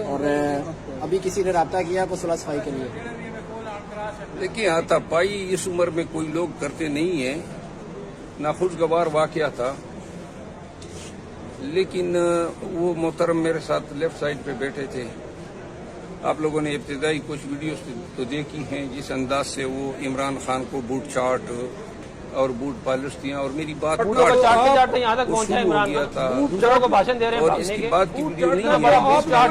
اور ابھی کسی نے رابطہ کیا آپ کو صلح صفائی کے لیے؟ دیکھیے ہاتھا پائی اس عمر میں کوئی لوگ کرتے نہیں ہیں، ناخوشگوار واقعہ تھا، لیکن وہ محترم میرے ساتھ لیفٹ سائڈ پہ بیٹھے تھے۔ آپ لوگوں نے ابتدائی کچھ ویڈیوز تو دیکھی ہیں جس انداز سے وہ عمران خان کو بوٹ چاٹ اور بوٹ پالش دیا اور میری بات چاٹتے یہاں تک پہنچا عمران تھا دوسروں کو بھاشن دے رہے ہیں اور اس کی بات کی ویڈیو نہیں عمران خان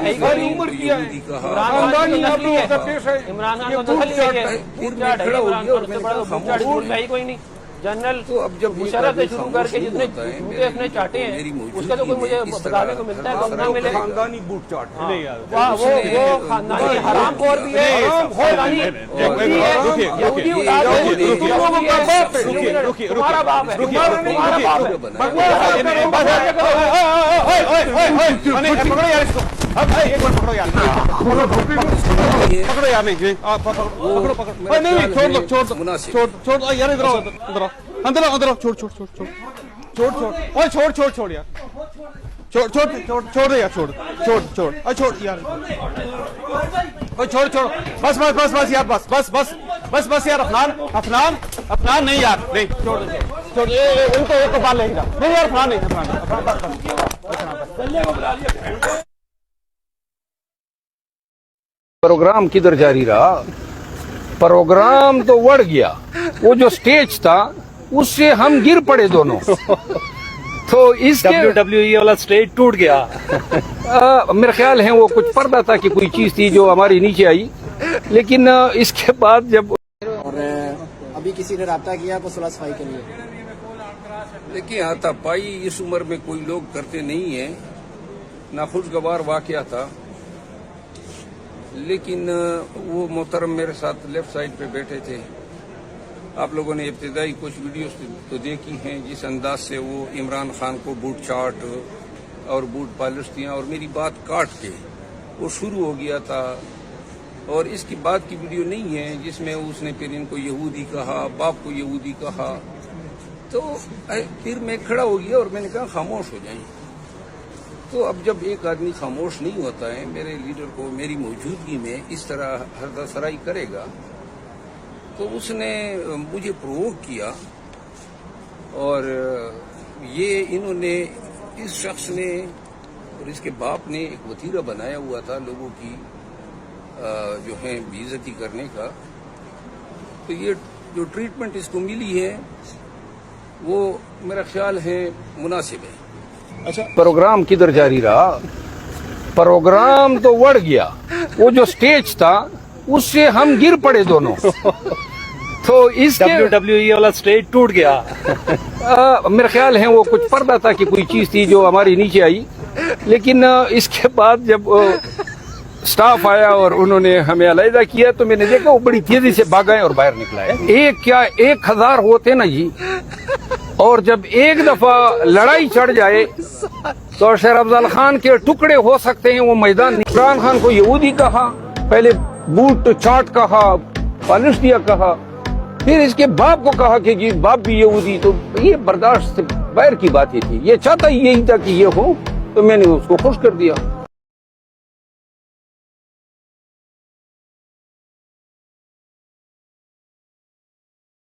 کو کوئی نہیں جنرل تو اب جب مشرف سے شروع کر کے جتنے جوتے اپنے چاٹے ہیں اس کا تو کوئی مجھے بتانے کو ملتا ہے تو نہ ملے۔ خاندانی بوٹ چاٹ وہ خاندانی حرام خور بھی ہے، تمہارا باپ ہے، تمہارا باپ ہے۔ پکڑو یار نہیں چھوڑ یار ادھر اندر ادھر چھوڑ چھوڑ چھوڑ چھوڑ چھوڑ چھوڑ چھوڑ چھوڑ چھوڑ یار چھوڑ چھوڑ چھوڑ چھوڑ دے یار چھوڑ چھوڑ چھوڑ چھوڑ یار چھوڑ چھوڑ بس بس بس بس یار بس بس بس بس بس یار افنان افنان افنان نہیں یار نہیں چھوڑ چھوڑ ان کو ایک بال لے گا نہیں یار افنان نہیں افنان پروگرام کدھر جاری رہا؟ پروگرام تو وڑ گیا، وہ جو سٹیج تھا اس سے ہم گر پڑے دونوں، تو اس WWE والا سٹیج ٹوٹ گیا۔ میرے خیال ہے وہ کچھ پردہ تھا کہ کوئی چیز تھی جو ہماری نیچے آئی، لیکن اس کے بعد جب اور ابھی کسی نے رابطہ کیا آپ کو صلح صفائی کے لیے؟ دیکھیے ہاتھا پائی اس عمر میں کوئی لوگ کرتے نہیں ہیں، ناخوشگوار واقعہ تھا، لیکن وہ محترم میرے ساتھ لیفٹ سائڈ پہ بیٹھے تھے۔ آپ لوگوں نے ابتدائی کچھ ویڈیوز تو دیکھی ہیں جس انداز سے وہ عمران خان کو بوٹ چاٹ اور بوٹ پالش دیا اور میری بات کاٹ کے وہ شروع ہو گیا تھا، اور اس کی بات کی ویڈیو نہیں ہے جس میں اس نے پھر ان کو یہودی کہا، باپ کو یہودی کہا، تو پھر میں کھڑا ہو گیا اور میں نے کہا خاموش ہو جائیں۔ تو اب جب ایک آدمی خاموش نہیں ہوتا ہے، میرے لیڈر کو میری موجودگی میں اس طرح ہردہ سرائی کرے گا، تو اس نے مجھے پرووک کیا، اور یہ انہوں نے اس شخص نے اور اس کے باپ نے ایک وتیرہ بنایا ہوا تھا لوگوں کی جو ہے بے عزتی کرنے کا، تو یہ جو ٹریٹمنٹ اس کو ملی ہے وہ میرا خیال ہے مناسب ہے۔ پروگرام کدھر جاری رہا؟ پروگرام تو وڑ گیا، وہ جو سٹیج تھا اس سے ہم گر پڑے دونوں، تو اس WWE والا سٹیج ٹوٹ گیا۔ میرے خیال ہے وہ کچھ پردہ تھا کہ کوئی چیز تھی جو ہماری نیچے آئی، لیکن اس کے بعد جب سٹاف آیا اور انہوں نے ہمیں علیحدہ کیا تو میں نے دیکھا وہ بڑی تیزی سے بھاگا اور باہر نکلا ہے۔ ایک کیا 1000 ہوتے نا جی، اور جب ایک دفعہ لڑائی چڑھ جائے تو شیر افضل خان کے ٹکڑے ہو سکتے ہیں وہ میدان۔ عمران خان کو یہودی کہا، پہلے بوٹ چاٹ کہا، پالش دیا کہا، پھر اس کے باپ کو کہا کہ جی باپ بھی یہودی، تو یہ برداشت سے باہر کی بات ہی تھی۔ یہ چاہتا یہی تھا کہ یہ ہو، تو میں نے اس کو خوش کر دیا۔